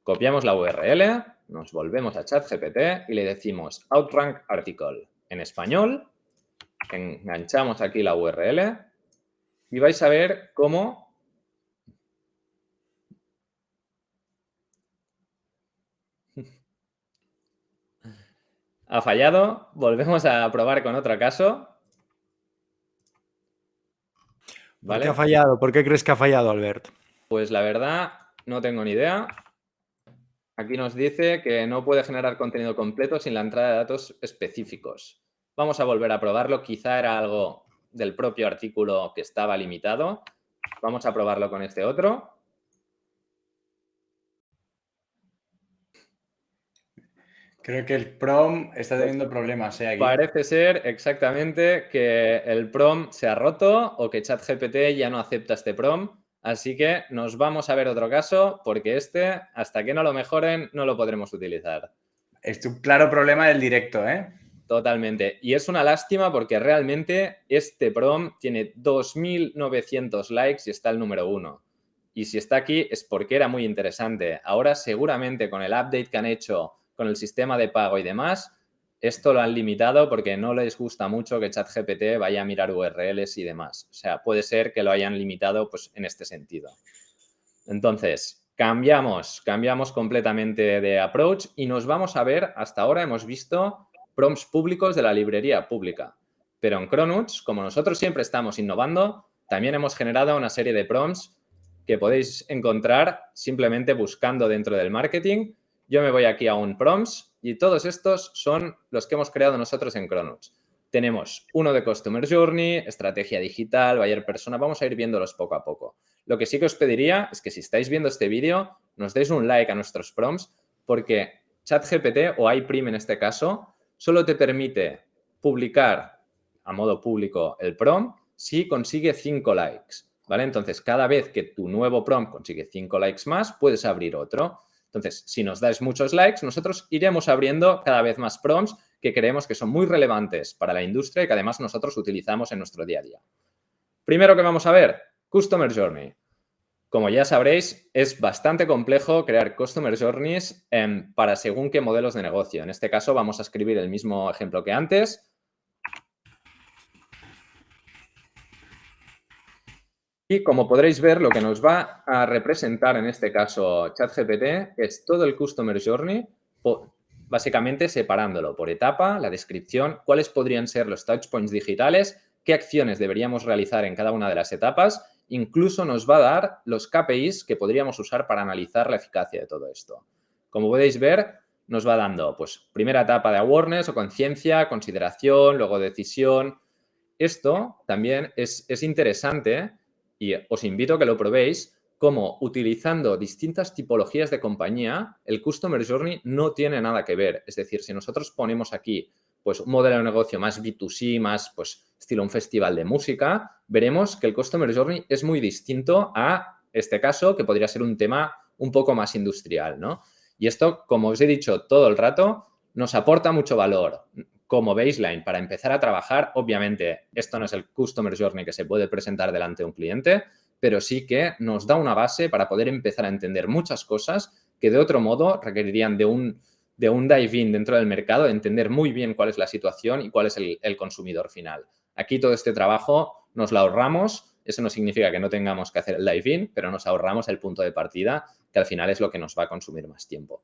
copiamos la URL, nos volvemos a ChatGPT y le decimos Outrank Article en español, enganchamos aquí la URL y vais a ver cómo ha fallado. Volvemos a probar con otro caso. ¿Por qué ¿Vale? ha fallado? ¿Por qué crees que ha fallado, Albert? Pues la verdad, no tengo ni idea. Aquí nos dice que no puede generar contenido completo sin la entrada de datos específicos. Vamos a volver a probarlo. Quizá era algo del propio artículo que estaba limitado. Vamos a probarlo con este otro. Creo que el prompt está teniendo problemas aquí. Parece ser exactamente que el prompt se ha roto o que ChatGPT ya no acepta este prompt. Así que nos vamos a ver otro caso porque este, hasta que no lo mejoren, no lo podremos utilizar. Es un claro problema del directo, ¿eh? Totalmente. Y es una lástima porque realmente este prompt tiene 2.900 likes y está el número 1. Y si está aquí es porque era muy interesante. Ahora seguramente con el update que han hecho con el sistema de pago y demás, esto lo han limitado porque no les gusta mucho que ChatGPT vaya a mirar URLs y demás. O sea, puede ser que lo hayan limitado pues, en este sentido. Entonces, cambiamos completamente de approach y nos vamos a ver, hasta ahora hemos visto prompts públicos de la librería pública. Pero en Cronuts, como nosotros siempre estamos innovando, también hemos generado una serie de prompts que podéis encontrar simplemente buscando dentro del marketing. Yo me voy aquí a un prompts y todos estos son los que hemos creado nosotros en Cronuts. Tenemos uno de Customer Journey, estrategia digital, buyer persona. Vamos a ir viéndolos poco a poco. Lo que sí que os pediría es que si estáis viendo este vídeo, nos deis un like a nuestros prompts porque ChatGPT o iPrime en este caso solo te permite publicar a modo público el prompt si consigue 5 likes, ¿vale? Entonces, cada vez que tu nuevo prompt consigue 5 likes más, puedes abrir otro. Entonces, si nos dais muchos likes, nosotros iremos abriendo cada vez más prompts que creemos que son muy relevantes para la industria y que además nosotros utilizamos en nuestro día a día. Primero que vamos a ver, Customer Journey. Como ya sabréis, es bastante complejo crear Customer Journeys para según qué modelos de negocio. En este caso vamos a escribir el mismo ejemplo que antes. Y como podréis ver, lo que nos va a representar en este caso ChatGPT es todo el Customer Journey, básicamente separándolo por etapa, la descripción, cuáles podrían ser los touchpoints digitales, qué acciones deberíamos realizar en cada una de las etapas. Incluso nos va a dar los KPIs que podríamos usar para analizar la eficacia de todo esto. Como podéis ver, nos va dando, pues, primera etapa de awareness o conciencia, consideración, luego decisión. Esto también es interesante y os invito a que lo probéis, como utilizando distintas tipologías de compañía, el Customer Journey no tiene nada que ver. Es decir, si nosotros ponemos aquí pues, un modelo de negocio más B2C, más pues, estilo un festival de música, veremos que el Customer Journey es muy distinto a este caso, que podría ser un tema un poco más industrial, ¿no? Y esto, como os he dicho todo el rato, nos aporta mucho valor como baseline para empezar a trabajar. Obviamente, esto no es el Customer Journey que se puede presentar delante de un cliente, pero sí que nos da una base para poder empezar a entender muchas cosas que de otro modo requerirían de un dive-in dentro del mercado, de entender muy bien cuál es la situación y cuál es el consumidor final. Aquí todo este trabajo nos lo ahorramos. Eso no significa que no tengamos que hacer el dive-in, pero nos ahorramos el punto de partida, que al final es lo que nos va a consumir más tiempo.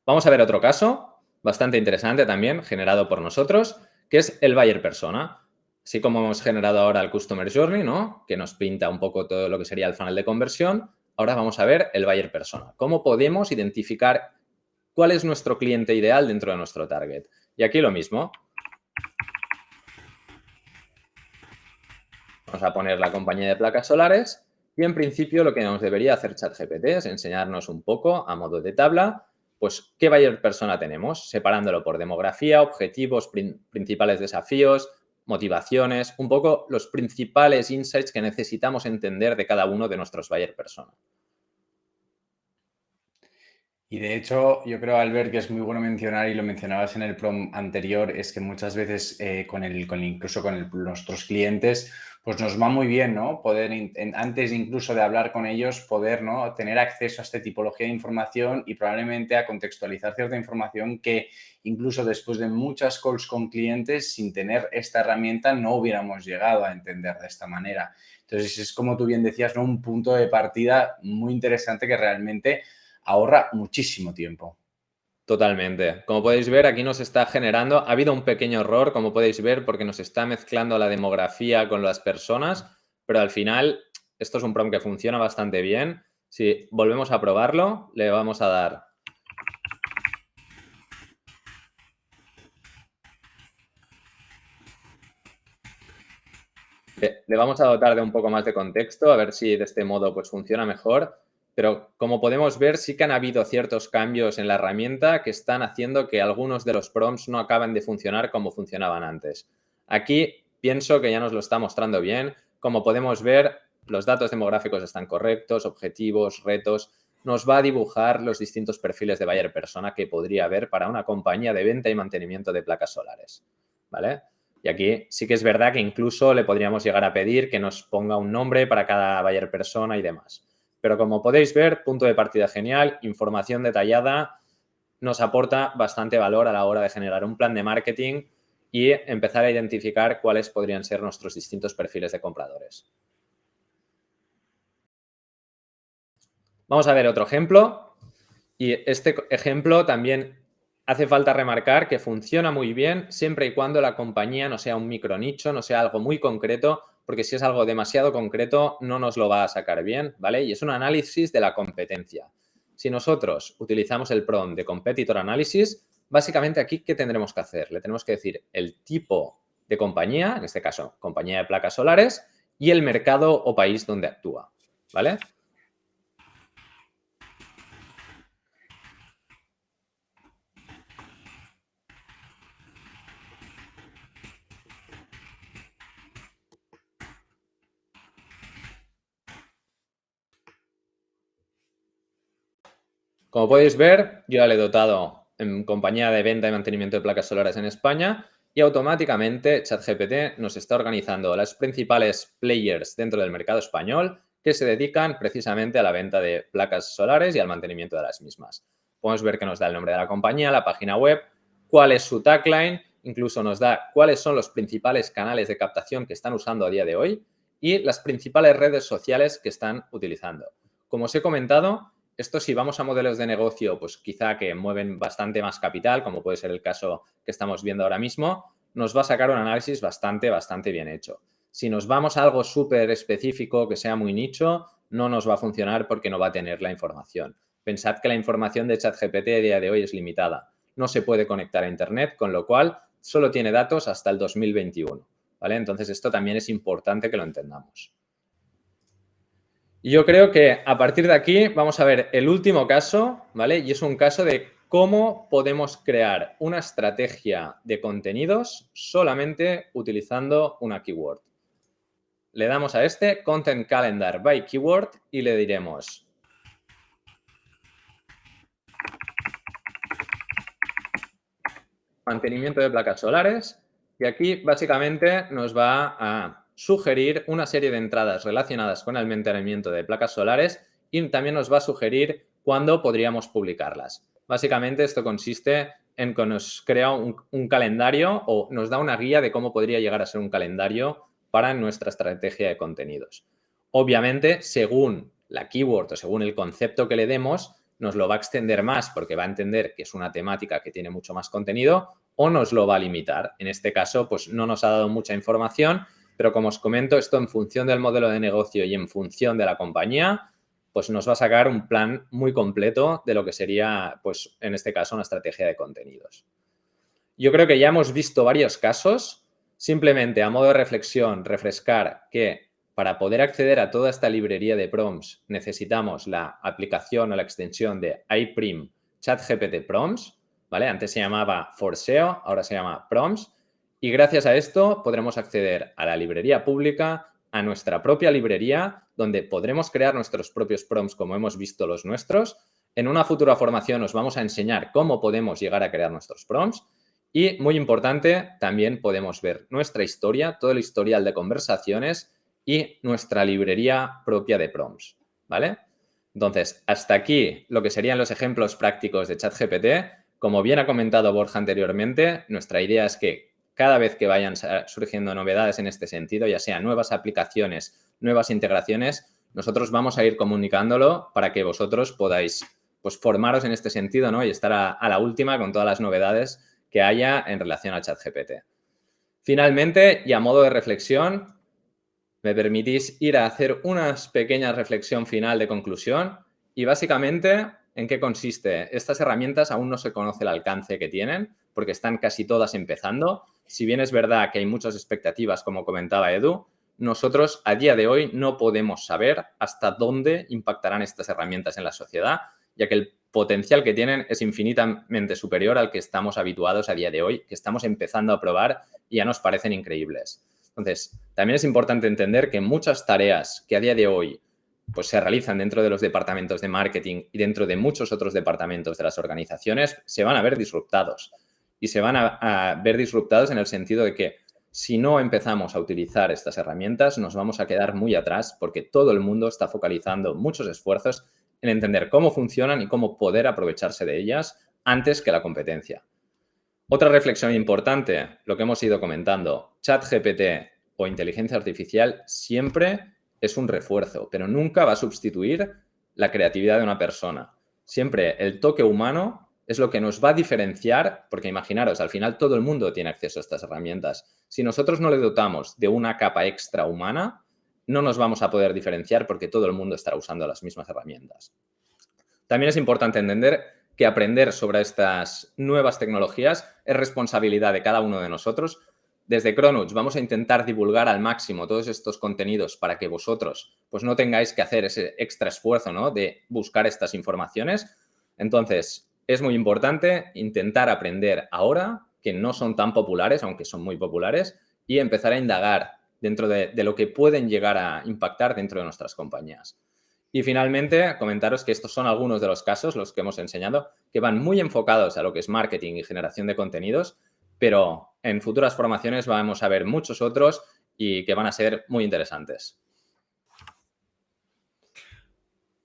Vamos a ver otro caso, bastante interesante también, generado por nosotros, que es el buyer persona. Así como hemos generado ahora el Customer Journey, ¿no? Que nos pinta un poco todo lo que sería el funnel de conversión, ahora vamos a ver el buyer persona. ¿Cómo podemos identificar cuál es nuestro cliente ideal dentro de nuestro target? Y aquí lo mismo. Vamos a poner la compañía de placas solares y en principio lo que nos debería hacer ChatGPT es enseñarnos un poco a modo de tabla, pues qué buyer persona tenemos, separándolo por demografía, objetivos, principales desafíos, motivaciones, un poco los principales insights que necesitamos entender de cada uno de nuestros buyer persona. Y de hecho, yo creo, Albert, que es muy bueno mencionar, y lo mencionabas en el prompt anterior, es que muchas veces incluso con nuestros clientes, pues nos va muy bien, ¿no? Poder, antes incluso de hablar con ellos, poder, ¿no? Tener acceso a esta tipología de información y probablemente a contextualizar cierta información que incluso después de muchas calls con clientes, sin tener esta herramienta, no hubiéramos llegado a entender de esta manera. Entonces, es como tú bien decías, ¿no? Un punto de partida muy interesante que realmente ahorra muchísimo tiempo. Totalmente. Como podéis ver, aquí nos está generando, ha habido un pequeño error, como podéis ver, porque nos está mezclando la demografía con las personas, pero al final esto es un prompt que funciona bastante bien. Si volvemos a probarlo, le vamos a dar. Le vamos a dotar de un poco más de contexto, a ver si de este modo pues funciona mejor. Pero como podemos ver, sí que han habido ciertos cambios en la herramienta que están haciendo que algunos de los prompts no acaben de funcionar como funcionaban antes. Aquí pienso que ya nos lo está mostrando bien. Como podemos ver, los datos demográficos están correctos, objetivos, retos. Nos va a dibujar los distintos perfiles de buyer persona que podría haber para una compañía de venta y mantenimiento de placas solares, ¿vale? Y aquí sí que es verdad que incluso le podríamos llegar a pedir que nos ponga un nombre para cada buyer persona y demás. Pero como podéis ver, punto de partida genial, información detallada, nos aporta bastante valor a la hora de generar un plan de marketing y empezar a identificar cuáles podrían ser nuestros distintos perfiles de compradores. Vamos a ver otro ejemplo. Y este ejemplo también hace falta remarcar que funciona muy bien siempre y cuando la compañía no sea un micronicho, no sea algo muy concreto, porque si es algo demasiado concreto no nos lo va a sacar bien, ¿vale? Y es un análisis de la competencia. Si nosotros utilizamos el prompt de Competitor Analysis, básicamente aquí, ¿qué tendremos que hacer? Le tenemos que decir el tipo de compañía, en este caso, compañía de placas solares, y el mercado o país donde actúa, ¿vale? Como podéis ver, yo ya le he dotado en compañía de venta y mantenimiento de placas solares en España y automáticamente ChatGPT nos está organizando las principales players dentro del mercado español que se dedican precisamente a la venta de placas solares y al mantenimiento de las mismas. Podemos ver que nos da el nombre de la compañía, la página web, cuál es su tagline, incluso nos da cuáles son los principales canales de captación que están usando a día de hoy y las principales redes sociales que están utilizando. Como os he comentado, esto si vamos a modelos de negocio, pues quizá que mueven bastante más capital, como puede ser el caso que estamos viendo ahora mismo, nos va a sacar un análisis bastante bien hecho. Si nos vamos a algo súper específico, que sea muy nicho, no nos va a funcionar porque no va a tener la información. Pensad que la información de ChatGPT a día de hoy es limitada. No se puede conectar a Internet, con lo cual solo tiene datos hasta el 2021, ¿vale? Entonces esto también es importante que lo entendamos. Y yo creo que a partir de aquí vamos a ver el último caso, ¿vale? Y es un caso de cómo podemos crear una estrategia de contenidos solamente utilizando una keyword. Le damos a este Content Calendar by Keyword y le diremos mantenimiento de placas solares y aquí básicamente nos va a sugerir una serie de entradas relacionadas con el mantenimiento de placas solares y también nos va a sugerir cuándo podríamos publicarlas. Básicamente esto consiste en que nos crea un calendario o nos da una guía de cómo podría llegar a ser un calendario para nuestra estrategia de contenidos. Obviamente, según la keyword o según el concepto que le demos, nos lo va a extender más porque va a entender que es una temática que tiene mucho más contenido o nos lo va a limitar. En este caso, pues no nos ha dado mucha información, pero como os comento, esto en función del modelo de negocio y en función de la compañía, pues nos va a sacar un plan muy completo de lo que sería, pues en este caso, una estrategia de contenidos. Yo creo que ya hemos visto varios casos. Simplemente a modo de reflexión, refrescar que para poder acceder a toda esta librería de prompts necesitamos la aplicación o la extensión de iPrim ChatGPT Prompts, ¿vale? Antes se llamaba Forseo, ahora se llama Prompts. Y gracias a esto podremos acceder a la librería pública, a nuestra propia librería, donde podremos crear nuestros propios prompts como hemos visto los nuestros. En una futura formación os vamos a enseñar cómo podemos llegar a crear nuestros prompts. Y, muy importante, también podemos ver nuestra historia, todo el historial de conversaciones y nuestra librería propia de prompts, ¿vale? Entonces, hasta aquí lo que serían los ejemplos prácticos de ChatGPT. Como bien ha comentado Borja anteriormente, nuestra idea es que cada vez que vayan surgiendo novedades en este sentido, ya sean nuevas aplicaciones, nuevas integraciones, nosotros vamos a ir comunicándolo para que vosotros podáis, pues, formaros en este sentido, ¿no? Y estar a la última con todas las novedades que haya en relación a ChatGPT. Finalmente, y a modo de reflexión, me permitís ir a hacer una pequeña reflexión final de conclusión y básicamente, ¿en qué consiste? Estas herramientas aún no se conoce el alcance que tienen porque están casi todas empezando. Si bien es verdad que hay muchas expectativas, como comentaba Edu, nosotros a día de hoy no podemos saber hasta dónde impactarán estas herramientas en la sociedad, ya que el potencial que tienen es infinitamente superior al que estamos habituados a día de hoy, que estamos empezando a probar y ya nos parecen increíbles. Entonces, también es importante entender que muchas tareas que a día de hoy pues, se realizan dentro de los departamentos de marketing y dentro de muchos otros departamentos de las organizaciones se van a ver disruptados. Y se van a ver disruptados en el sentido de que si no empezamos a utilizar estas herramientas, nos vamos a quedar muy atrás porque todo el mundo está focalizando muchos esfuerzos en entender cómo funcionan y cómo poder aprovecharse de ellas antes que la competencia. Otra reflexión importante, lo que hemos ido comentando, ChatGPT o inteligencia artificial siempre es un refuerzo, pero nunca va a sustituir la creatividad de una persona. Siempre el toque humano es lo que nos va a diferenciar, porque imaginaros, al final todo el mundo tiene acceso a estas herramientas. Si nosotros no le dotamos de una capa extra humana, no nos vamos a poder diferenciar porque todo el mundo estará usando las mismas herramientas. También es importante entender que aprender sobre estas nuevas tecnologías es responsabilidad de cada uno de nosotros. Desde Cronuts vamos a intentar divulgar al máximo todos estos contenidos para que vosotros pues, no tengáis que hacer ese extra esfuerzo, ¿no?, de buscar estas informaciones. Entonces, es muy importante intentar aprender ahora, que no son tan populares, aunque son muy populares, y empezar a indagar dentro de lo que pueden llegar a impactar dentro de nuestras compañías. Y finalmente, comentaros que estos son algunos de los casos, los que hemos enseñado, que van muy enfocados a lo que es marketing y generación de contenidos, pero en futuras formaciones vamos a ver muchos otros y que van a ser muy interesantes.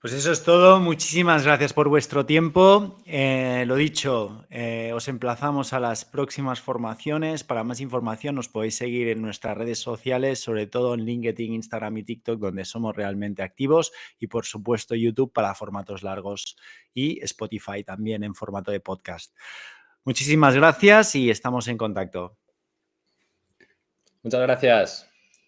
Pues eso es todo. Muchísimas gracias por vuestro tiempo. Lo dicho, os emplazamos a las próximas formaciones. Para más información nos podéis seguir en nuestras redes sociales, sobre todo en LinkedIn, Instagram y TikTok, donde somos realmente activos. Y por supuesto YouTube para formatos largos y Spotify también en formato de podcast. Muchísimas gracias y estamos en contacto. Muchas gracias.